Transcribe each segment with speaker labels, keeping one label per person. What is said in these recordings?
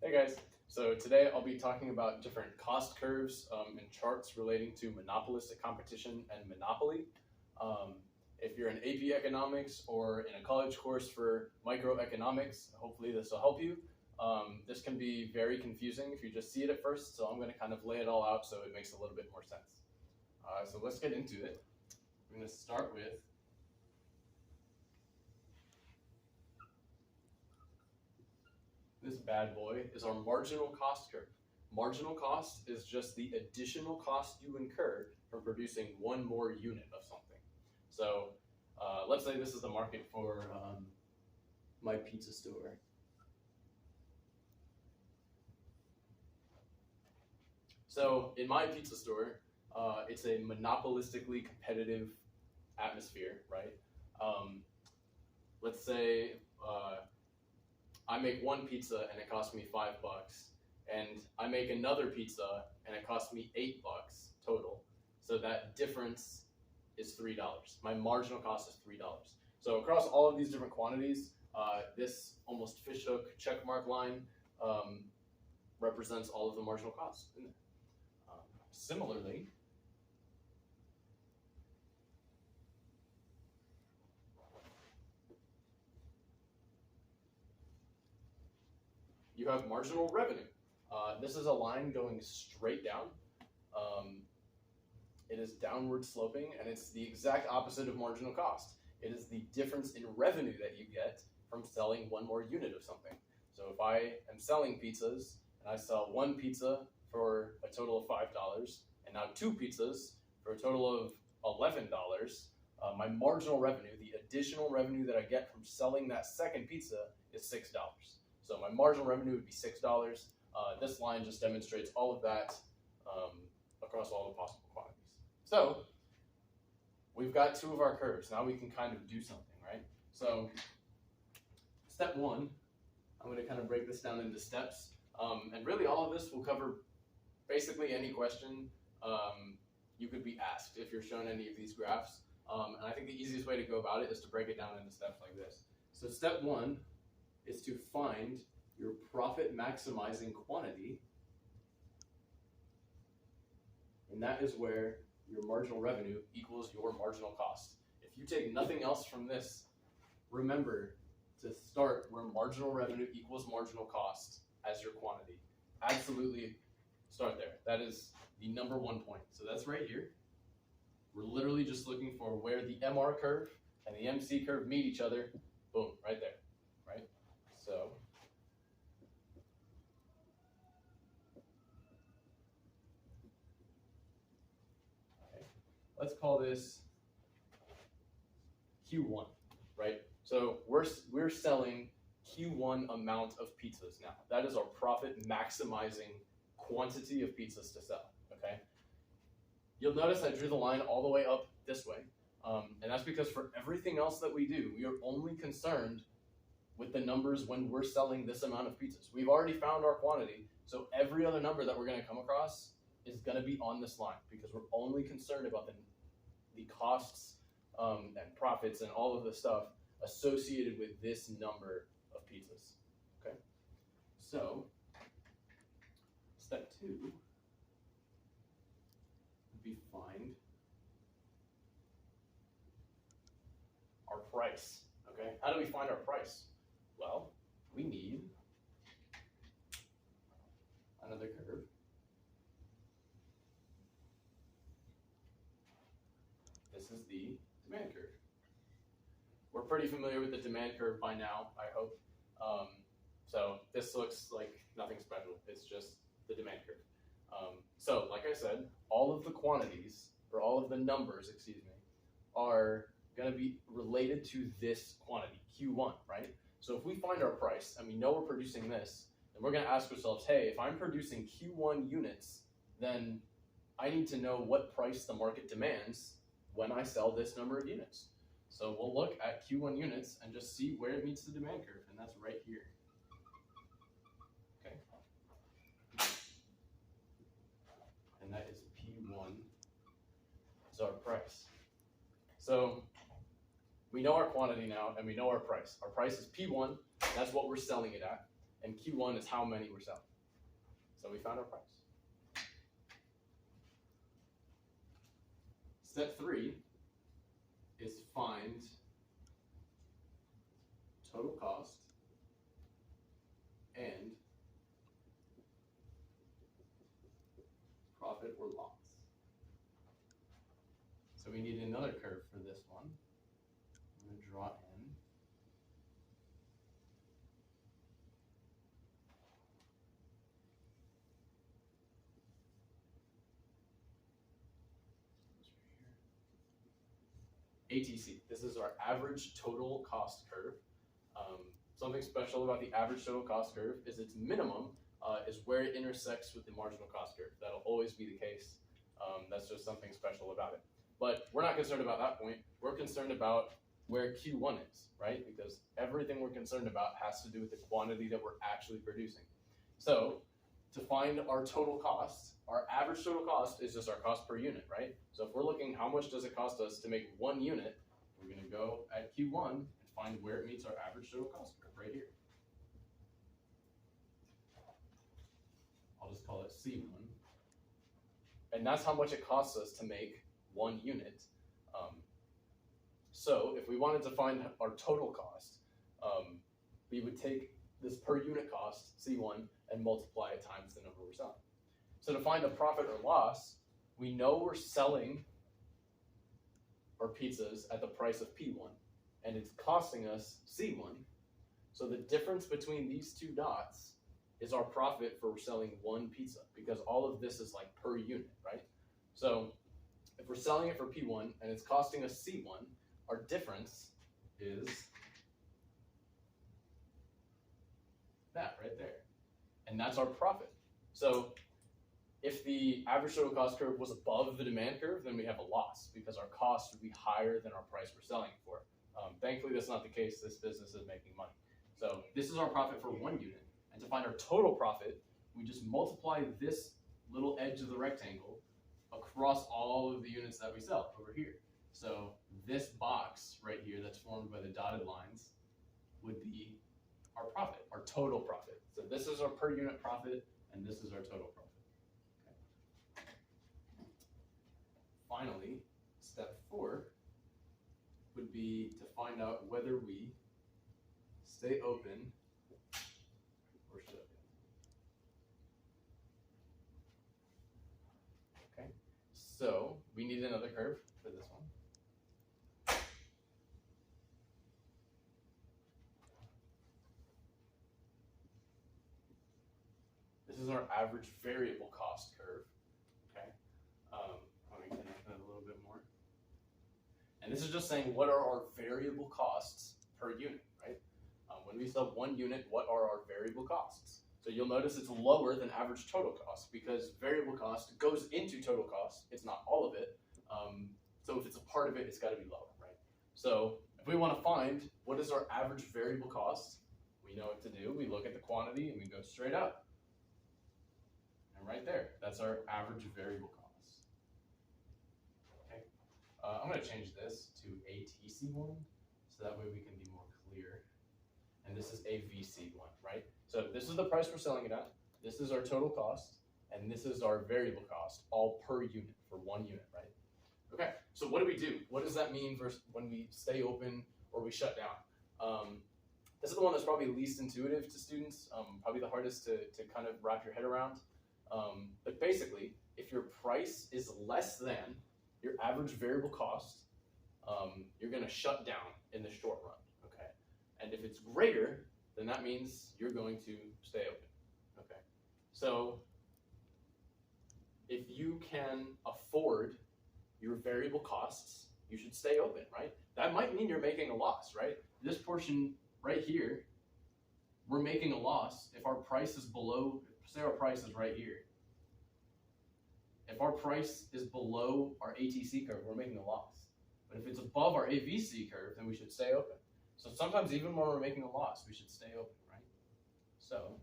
Speaker 1: Hey guys, so today I'll be talking about different cost curves and charts relating to monopolistic competition and monopoly. If you're in AP Economics or in a college course for Microeconomics, hopefully this will help you. This can be very confusing if you just see it at first, so I'm going to kind of lay it all out so it makes a little bit more sense. So let's get into it. I'm going to start with this bad boy is our marginal cost curve. Marginal cost is just the additional cost you incur from producing one more unit of something. So let's say this is the market for my pizza store. So in my pizza store, it's a monopolistically competitive atmosphere, right? Let's say I make one pizza and it costs me $5, and I make another pizza and it costs me $8 total. So that difference is $3. My marginal cost is $3. So across all of these different quantities, this almost fishhook checkmark line represents all of the marginal costs in there. Similarly, you have marginal revenue. This is a line going straight down. It is downward sloping, and it's the exact opposite of marginal cost. It is the difference in revenue that you get from selling one more unit of something. So if I am selling pizzas, and I sell one pizza for a total of $5, and now two pizzas for a total of $11, my marginal revenue, the additional revenue that I get from selling that second pizza, is $6. So my marginal revenue would be $6. This line just demonstrates all of that across all the possible quantities. So we've got two of our curves. Now we can kind of do something, right? So step one, I'm going to kind of break this down into steps. And really all of this will cover basically any question you could be asked if you're shown any of these graphs. And I think the easiest way to go about it is to break it down into steps like this. So step one is to find your profit maximizing quantity, and that is where your marginal revenue equals your marginal cost. If you take nothing else from this, remember to start where marginal revenue equals marginal cost as your quantity. Absolutely start there. That is the number one point. So that's right here. We're literally just looking for where the MR curve and the MC curve meet each other. Boom, right there, right? So let's call this Q1, right? So we're selling Q1 amount of pizzas now. That is our profit maximizing quantity of pizzas to sell, okay? You'll notice I drew the line all the way up this way, and that's because for everything else that we do, we are only concerned with the numbers when we're selling this amount of pizzas. We've already found our quantity, so every other number that we're going to come across is going to be on this line because we're only concerned about the costs and profits and all of the stuff associated with this number of pizzas. Okay, so step two would be find our price. Okay, how do we find our price? Well, we need another curve. This is the demand curve. We're pretty familiar with the demand curve by now, I hope. So this looks like nothing special. It's just the demand curve. So like I said, all of the quantities, or all of the numbers, excuse me, are going to be related to this quantity, Q1, right? So if we find our price and we know we're producing this, then we're going to ask ourselves, hey, if I'm producing Q1 units, then I need to know what price the market demands when I sell this number of units. So we'll look at Q1 units and just see where it meets the demand curve, and that's right here. Okay. And that is P1 is our price. So we know our quantity now, and we know our price. Our price is P1, that's what we're selling it at. and Q1 is how many we're selling. So we found our price. Step 3 is find total cost and profit or loss. So we need another curve for this one. I'm going to draw in. ATC, this is our average total cost curve. Something special about the average total cost curve is its minimum is where it intersects with the marginal cost curve. That'll always be the case. That's just something special about it. But we're not concerned about that point. We're concerned about where Q1 is, right? Because everything we're concerned about has to do with the quantity that we're actually producing. So to find our total cost, our average total cost is just our cost per unit, right? So if we're looking how much does it cost us to make 1 unit, we're going to go at Q1 and find where it meets our average total cost curve right here. I'll just call it C1. And that's how much it costs us to make 1 unit. So if we wanted to find our total cost, we would take this per unit cost, C1, and multiply it times the number we're selling. So to find the profit or loss, we know we're selling our pizzas at the price of P1, and it's costing us C1. So the difference between these two dots is our profit for selling 1 pizza, because all of this is like per unit, right? So if we're selling it for P1 and it's costing us C1, our difference is that right there. And that's our profit. So if the average total cost curve was above the demand curve, then we have a loss because our cost would be higher than our price we're selling it for. Thankfully, that's not the case. This business is making money. So this is our profit for 1 unit. And to find our total profit, we just multiply this little edge of the rectangle across all of the units that we sell over here. So this box right here that's formed by the dotted lines would be our profit, our total profit. So this is our per unit profit, and this is our total profit. Okay. Finally, step 4 would be to find out whether we stay open or shut down. Okay, so we need another curve for this one. This is our average variable cost curve. Okay, let me connect that a little bit more. And this is just saying what are our variable costs per unit, right? When we sell 1 unit, what are our variable costs? So you'll notice it's lower than average total cost because variable cost goes into total cost. It's not all of it. So if it's a part of it, it's got to be lower, right? So if we want to find what is our average variable cost, we know what to do. We look at the quantity and we go straight up. And right there, that's our average variable cost. Okay, I'm going to change this to ATC1 so that way we can be more clear. And this is a VC1, right? So this is the price we're selling it at, this is our total cost, and this is our variable cost, all per unit for 1 unit, right? Okay, so what do? What does that mean versus when we stay open or we shut down? This is the one that's probably least intuitive to students, probably the hardest to kind of wrap your head around. But basically, if your price is less than your average variable cost, you're going to shut down in the short run. And if it's greater, then that means you're going to stay open, okay? So if you can afford your variable costs, you should stay open, right? That might mean you're making a loss, right? This portion right here, we're making a loss if our price is below, say our price is right here. If our price is below our ATC curve, we're making a loss. But if it's above our AVC curve, then we should stay open. So sometimes even when we're making a loss, we should stay open, right? So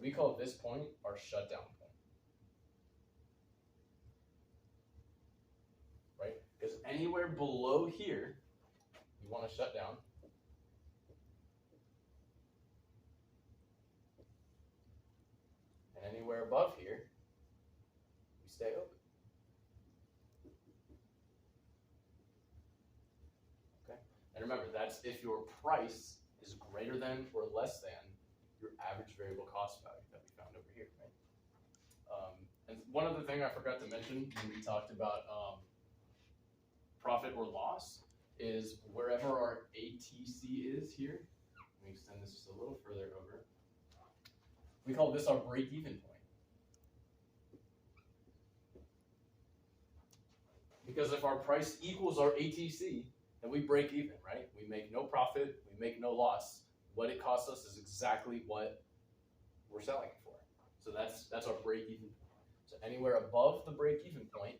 Speaker 1: we call this point our shutdown point, right? Because anywhere below here, we want to shut down. above here, we stay open. Okay, and remember, that's if your price is greater than or less than your average variable cost value that we found over here, right? And one other thing I forgot to mention when we talked about profit or loss is wherever our ATC is here, let me extend this just a little further over, we call this our break-even point. Because if our price equals our ATC, then we break even, right? We make no profit, we make no loss. What it costs us is exactly what we're selling it for. So that's our break-even point. So anywhere above the break-even point,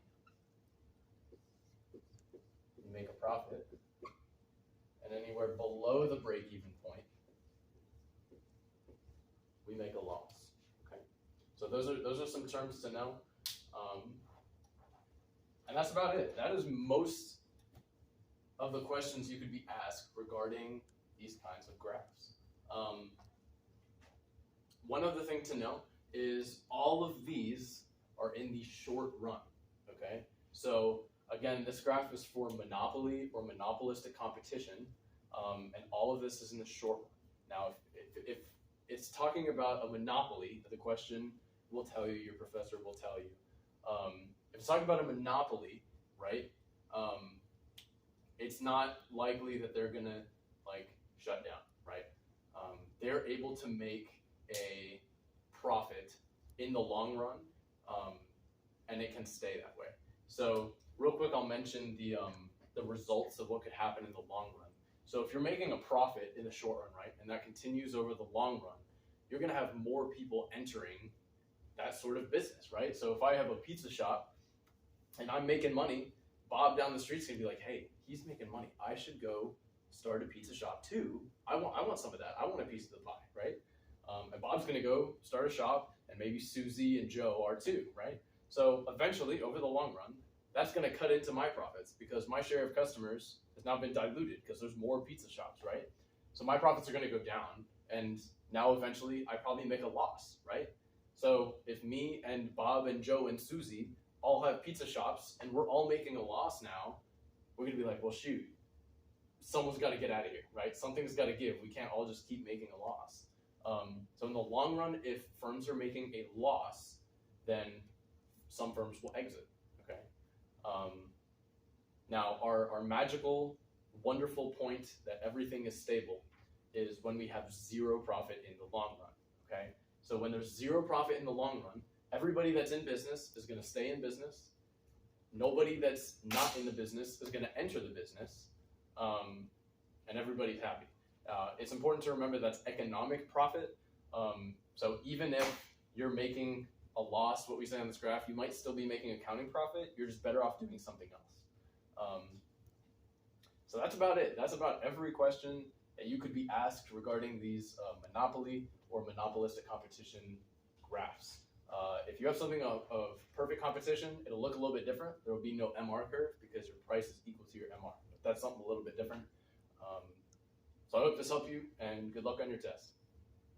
Speaker 1: we make a profit. And anywhere below the break-even point, we make a loss. Okay. So those are some terms to know. And that's about it. That is most of the questions you could be asked regarding these kinds of graphs. One other thing to know is all of these are in the short run, okay? So again, this graph is for monopoly or monopolistic competition, and all of this is in the short run. Now, if it's talking about a monopoly, the question will tell you, your professor will tell you. If it's talking about a monopoly, right, it's not likely that they're gonna like shut down, right? They're able to make a profit in the long run, and it can stay that way. So real quick, I'll mention the results of what could happen in the long run. So if you're making a profit in the short run, right, and that continues over the long run, you're gonna have more people entering that sort of business, right? So if I have a pizza shop and I'm making money, Bob down the street's gonna be like, hey, he's making money. I should go start a pizza shop too. I want some of that. I want a piece of the pie, right? And Bob's gonna go start a shop, and maybe Susie and Joe are too, right? So eventually, over the long run, that's gonna cut into my profits because my share of customers has now been diluted because there's more pizza shops, right? So my profits are gonna go down, and now eventually I probably make a loss, right? So if me and Bob and Joe and Susie all have pizza shops and we're all making a loss now, we're gonna be like, well, shoot, someone's got to get out of here, right? Something's got to give. We can't all just keep making a loss. So in the long run, if firms are making a loss, then some firms will exit, okay? Now, our magical, wonderful point that everything is stable is when we have zero profit in the long run, okay? So when there's zero profit in the long run, everybody that's in business is going to stay in business. Nobody that's not in the business is going to enter the business, and everybody's happy. It's important to remember that's economic profit. So even if you're making a loss, what we say on this graph, you might still be making accounting profit. You're just better off doing something else. So that's about it. That's about every question that you could be asked regarding these monopoly or monopolistic competition graphs. If you have something of perfect competition, it'll look a little bit different. There will be no MR curve because your price is equal to your MR. But that's something a little bit different. So I hope this helped you, and good luck on your test.